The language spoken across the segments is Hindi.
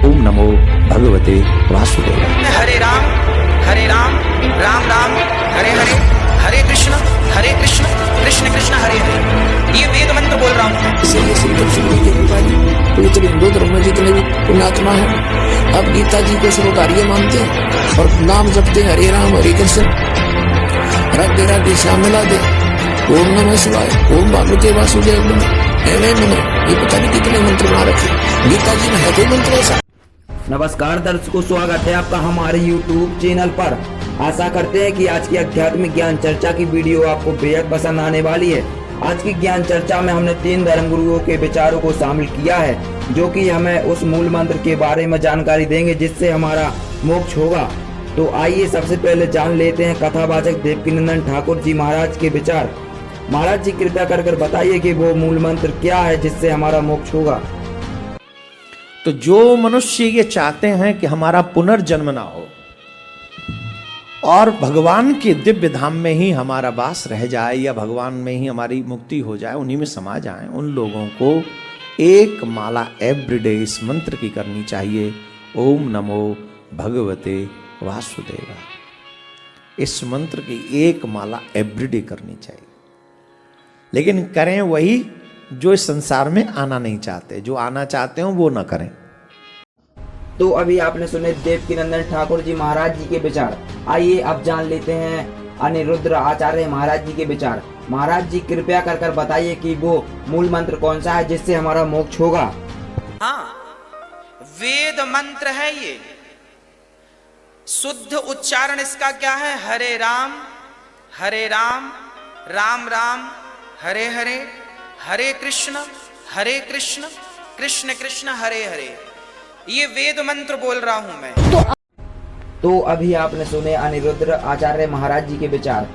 ओम नमो भगवते वासुदेवाय। हरे राम राम राम हरे हरे, हरे कृष्ण कृष्ण कृष्ण हरे हरे। ये वेद मंत्र बोल रहा हूँ। इसलिए श्री कृष्ण जी के पुजारी पवित्र हिंदू धर्म में जितने भी पुण्यात्मा है अब गीता जी को सर्वकार्य मानते हैं और नाम जपते हैं हरे राम हरे कृष्ण, राधे राधे श्याम मिला दे, ओम नमः शिवाय, ओम भगवते वासुदेव नमः। ये पता नहीं कितने मंत्र बना रखे, गीता जी में है कोई मंत्र ऐसा? नमस्कार दर्शकों, स्वागत है आपका हमारे YouTube चैनल पर। आशा करते हैं कि आज की आध्यात्मिक ज्ञान चर्चा की वीडियो आपको बेहद पसंद आने वाली है। आज की ज्ञान चर्चा में हमने 3 धर्म गुरुओं के विचारों को शामिल किया है, जो कि हमें उस मूल मंत्र के बारे में जानकारी देंगे जिससे हमारा मोक्ष होगा। तो आइए सबसे पहले जान लेते हैं कथावाचक देवकीनंदन ठाकुर जी महाराज के विचार। महाराज जी कृपया कर बताइए कि वो मूल मंत्र क्या है जिससे हमारा मोक्ष होगा। तो जो मनुष्य ये चाहते हैं कि हमारा पुनर्जन्म ना हो और भगवान के दिव्य धाम में ही हमारा वास रह जाए या भगवान में ही हमारी मुक्ति हो जाए, उन्हीं में समा जाए, उन लोगों को एक माला एवरीडे इस मंत्र की करनी चाहिए, ओम नमो भगवते वासुदेवाय। इस मंत्र की एक माला एवरीडे करनी चाहिए, लेकिन करें वही जो इस संसार में आना नहीं चाहते, जो आना चाहते हो वो ना करें। तो अभी आपने सुने देवकीनंदन ठाकुर जी महाराज जी के विचार। आइए अब जान लेते हैं अनिरुद्र आचार्य महाराज जी के विचार। महाराज जी कृपया कर बताइए कि वो मूल मंत्र कौन सा है जिससे हमारा मोक्ष होगा। हाँ, वेद मंत्र है ये, शुद्ध उच्चारण इसका क्या है? हरे राम राम राम हरे हरे, हरे कृष्ण कृष्ण कृष्ण हरे हरे। ये वेद मंत्र बोल रहा हूं मैं। तो अभी आपने सुने अनिरुद्र आचार्य महाराज जी के विचार।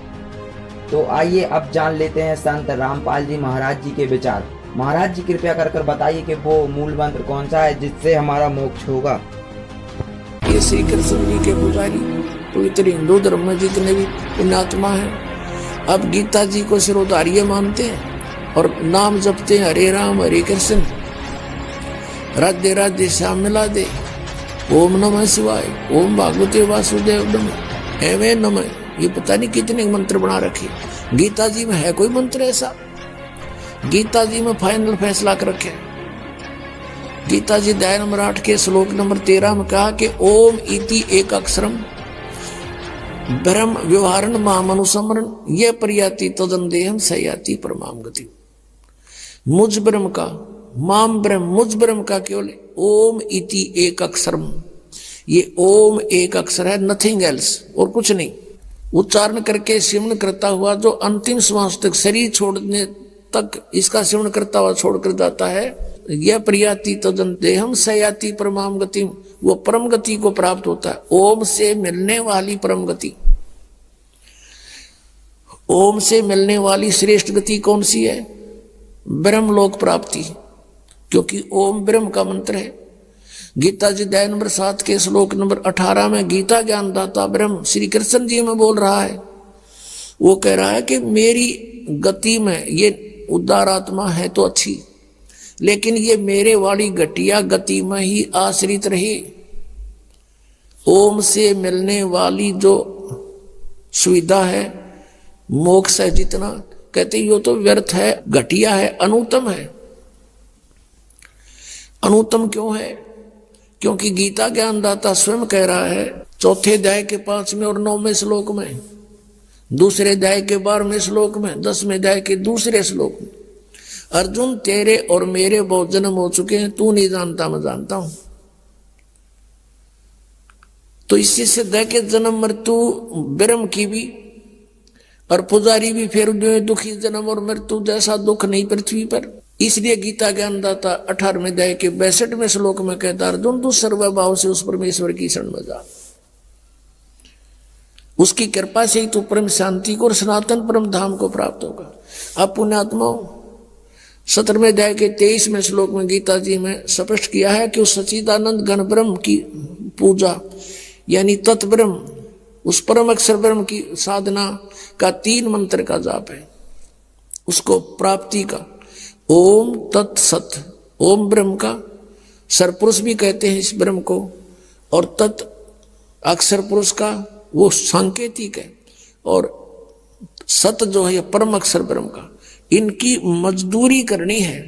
तो आइए अब जान लेते हैं संत रामपाल जी महाराज जी के विचार। महाराज जी कृपया कर बताइए कि वो मूल मंत्र कौन सा है जिससे हमारा मोक्ष होगा। ये श्री कृष्ण जी के पुजारी पवित्र हिंदू धर्म में जितने भी पुण्यात्मा है अब गीता जी को सर्वोदार्य मानते हैं और नाम जपते हैं हरे राम हरे कृष्ण, राधे राधे श्याम मिला दे, ओम नमः शिवाय, ओम भगवते वासुदेव नमः। ये पता नहीं कितने मंत्र बना रखे, गीता जी में है कोई मंत्र ऐसा? गीता जी में फाइनल फैसला कर रखे। गीता जी अध्याय नंबर 8 के श्लोक नंबर 13 में कहा कि ओम इति एक अक्षरम ब्रह्म व्यवहारण मामनुसमरण ये प्रयाति तदन देहम सयाति परमाम गति। मुझ ब्रह्म का माम ब्रह्म, मुझ ब्रह्म का केवल ओम इति एक अक्षरम, ये ओम एक अक्षर है, नथिंग एल्स, और कुछ नहीं। उच्चारण करके सिमरण करता हुआ जो अंतिम श्वास तक शरीर छोड़ने तक इसका सिमरण करता हुआ छोड़कर जाता है, यह प्रयाति तदन देहम सयाति परमाम गति, वो परम गति को प्राप्त होता है। ओम से मिलने वाली परम गति, ओम से मिलने वाली श्रेष्ठ गति कौन सी है? ब्रह्मलोक प्राप्ति, क्योंकि ओम ब्रह्म का मंत्र है। गीता जी अध्याय नंबर 7 के श्लोक नंबर 18 में गीता ज्ञानदाता ब्रह्म श्री कृष्ण जी में बोल रहा है, वो कह रहा है कि मेरी गति में ये उदार आत्मा है तो अच्छी, लेकिन ये मेरे वाली घटिया गति में ही आश्रित रहे। ओम से मिलने वाली जो सुविधा है, मोक्ष है, जितना कहते यो तो व्यर्थ है, घटिया है, अनुत्तम है। अनुत्तम क्यों है? क्योंकि गीता ज्ञानदाता स्वयं कह रहा है 4थे अध्याय के 5वें और 9वें श्लोक में, 2रे अध्याय के 12वें श्लोक में, 10वें अध्याय के 2रे श्लोक में, अर्जुन तेरे और मेरे बहुत जन्म हो चुके हैं, तू नहीं जानता मैं जानता हूं। तो इससे सिद्ध है कि जन्म मृत्यु ब्रह्म की भी और पुजारी भी फिर दुखी जन्म और मृत्यु जैसा दुख नहीं पृथ्वी पर। इसलिए गीता ज्ञानदाता 18वें अध्याय के 62वें श्लोक में कहता अर्जुन तू सर्वभाव से उस परमेश्वर की शरण में जा, उसकी कृपा से ही तू परम शांति को और सनातन परम धाम को प्राप्त होगा। अब पुण्यात्माओं 17वें अध्याय के 23वें श्लोक में गीता जी में स्पष्ट किया है कि उस सच्चिदानंद घन ब्रह्म की पूजा यानी तत्ब्रह्म, उस परम अक्षर ब्रह्म की साधना का 3 मंत्र का जाप है, उसको प्राप्ति का ओम तत्सत, ओम ब्रह्म का सरपुरुष भी कहते हैं इस ब्रह्म को, और तत् अक्षर पुरुष का वो सांकेतिक है, और सत जो है परम अक्षर ब्रह्म का। इनकी मजदूरी करनी है।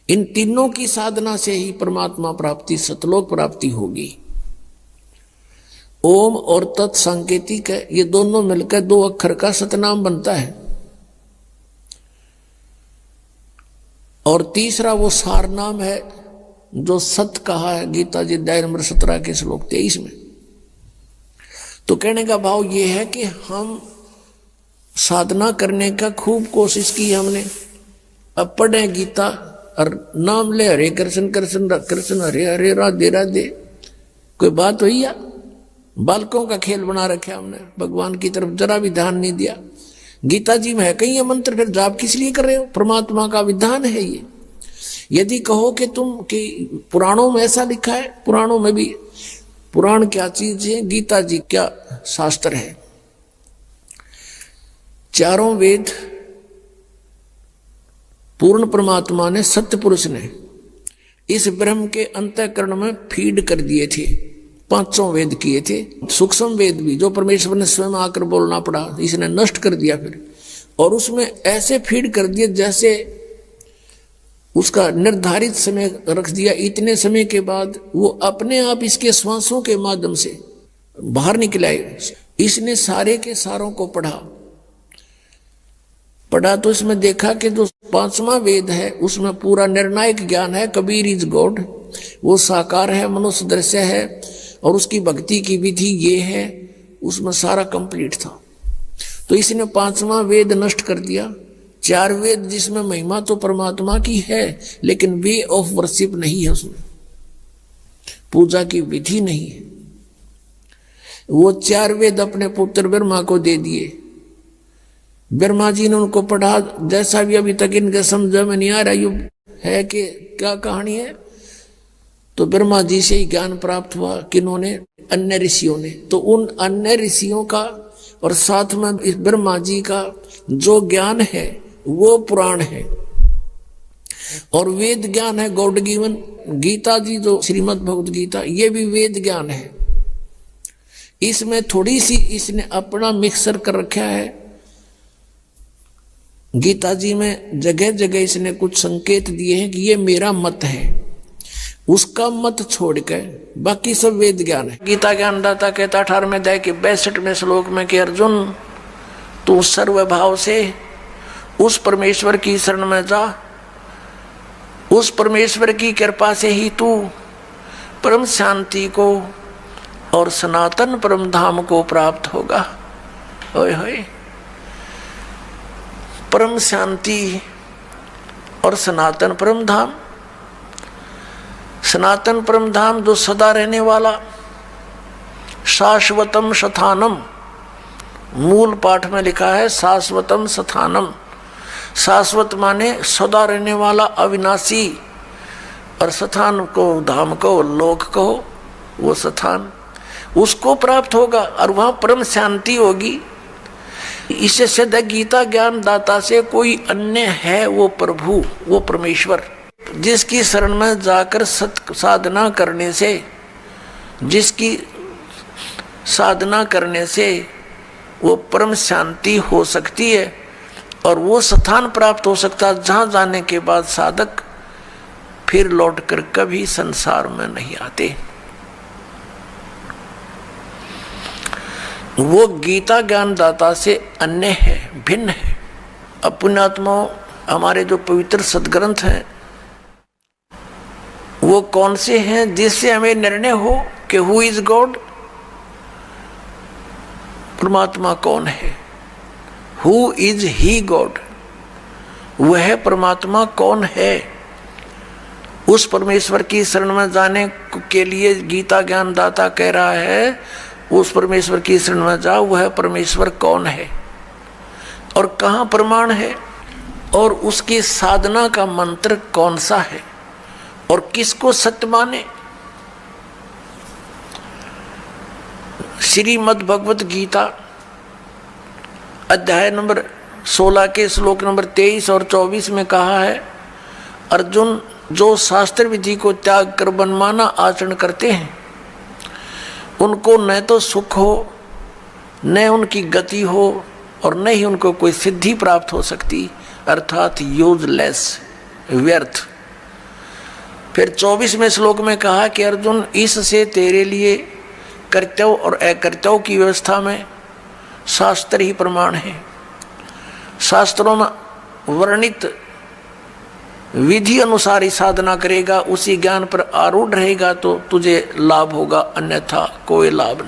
इन तीनों की साधना से ही परमात्मा प्राप्ति, सतलोक प्राप्ति होगी। ओम और तत् सांकेतिक है, ये दोनों मिलकर 2 अक्षर का सतनाम बनता है। और तीसरा वो सार नाम है जो सत कहा है गीता जी अध्याय नंबर 17 के श्लोक 23 में। तो कहने का भाव ये है कि हम साधना करने का खूब कोशिश की हमने, अब पढ़े गीता और नाम ले हरे कृष्ण कृष्ण कृष्ण हरे हरे राधे राधे, कोई बात हुई या? बालकों का खेल बना रखा हमने, भगवान की तरफ जरा भी ध्यान नहीं दिया। गीता जी में है कहीं ये मंत्र, फिर जाप किस लिए कर रहे हो? परमात्मा का विधान है ये। यदि कहो कि तुम कि पुराणों में ऐसा लिखा है, पुराणों में भी, पुराण क्या चीज है, गीता जी क्या शास्त्र है। चारों वेद पूर्ण परमात्मा ने, सत्य पुरुष ने इस ब्रह्म के अंतःकरण में फीड कर दिए थे। 5 वेद किए थे, सूक्ष्म वेद भी जो परमेश्वर ने स्वयं आकर बोलना पड़ा, इसने नष्ट कर दिया फिर, और उसमें ऐसे फीड कर दिए जैसे उसका निर्धारित समय रख दिया। इतने समय के बाद वो अपने आप इसके श्वासों के माध्यम से बाहर निकलाए। इसने सारे के सारों को पढ़ा तो इसमें देखा कि जो 5वां वेद है उसमें पूरा निर्णायक ज्ञान है। कबीर इज गॉड, वो साकार है, मनुष्य दृश्य है, और उसकी भक्ति की विधि ये है, उसमें सारा कंप्लीट था। तो इसने 5वां वेद नष्ट कर दिया। 4 वेद जिसमें महिमा तो परमात्मा की है, लेकिन वे ऑफ वर्शिप नहीं है, उसमें पूजा की विधि नहीं है। वो 4 वेद अपने पुत्र ब्रह्मा को दे दिए। ब्रह्मा जी ने उनको पढ़ा, जैसा भी अभी तक इनके समझ में नहीं आ रहा यू है कि क्या कहानी है। तो ब्रह्मा जी से ही ज्ञान प्राप्त हुआ, किन्होंने? अन्य ऋषियों ने। तो उन अन्य ऋषियों का और साथ में इस ब्रह्मा जी का जो ज्ञान है वो पुराण है, और वेद ज्ञान है गॉड गिवन। गीता जी जो श्रीमद् भगवद गीता, ये भी वेद ज्ञान है। इसमें थोड़ी सी इसने अपना मिक्सर कर रखा है। गीता जी में जगह जगह इसने कुछ संकेत दिए हैं कि ये मेरा मत है, उसका मत छोड़कर बाकी सब वेद ज्ञान है। गीता ज्ञान दाता कहता 18वें अध्याय के 62वें श्लोक में कि अर्जुन, तू सर्वभाव से उस परमेश्वर की शरण में जा, उस परमेश्वर की कृपा से ही तू परम शांति को और सनातन परम धाम को प्राप्त होगा। ओए होए, परम शांति और सनातन परम धाम। सनातन परम धाम जो सदा रहने वाला, शाश्वतम स्थानम, मूल पाठ में लिखा है शाश्वतम स्थानम। शाश्वत माने सदा रहने वाला, अविनाशी, और स्थान को, धाम को, लोक को, वो स्थान उसको प्राप्त होगा और वहां परम शांति होगी। इससे सिद्ध है गीता ज्ञान दाता से कोई अन्य है वो प्रभु, वो परमेश्वर, जिसकी शरण में जाकर साधना करने से, जिसकी साधना करने से वो परम शांति हो सकती है, और वो स्थान प्राप्त हो सकता है जहाँ जाने के बाद साधक फिर लौटकर कभी संसार में नहीं आते। वो गीता ज्ञान दाता से अन्य है, भिन्न है। अब पुण्यात्माओं, हमारे जो पवित्र सदग्रंथ हैं वो कौन से हैं जिससे हमें निर्णय हो कि हु इज गॉड, परमात्मा कौन है, हु इज ही गॉड, वह परमात्मा कौन है। उस परमेश्वर की शरण में जाने के लिए गीता ज्ञान दाता कह रहा है उस परमेश्वर की शरण में जाओ, वह परमेश्वर कौन है और कहाँ प्रमाण है, और उसकी साधना का मंत्र कौन सा है और किसको सत्य माने। श्रीमद् भगवत गीता अध्याय नंबर 16 के श्लोक नंबर 23 और 24 में कहा है, अर्जुन जो शास्त्र विधि को त्याग कर मनमाना आचरण करते हैं उनको न तो सुख हो, न उनकी गति हो और न ही उनको कोई सिद्धि प्राप्त हो सकती, अर्थात यूजलेस, व्यर्थ। फिर 24वें श्लोक में कहा कि अर्जुन, इससे तेरे लिए कर्तव्य और अकर्तव्य की व्यवस्था में शास्त्र ही प्रमाण है। शास्त्रों में वर्णित विधि अनुसार ही साधना करेगा, उसी ज्ञान पर आरूढ़ रहेगा तो तुझे लाभ होगा, अन्यथा कोई लाभ नहीं।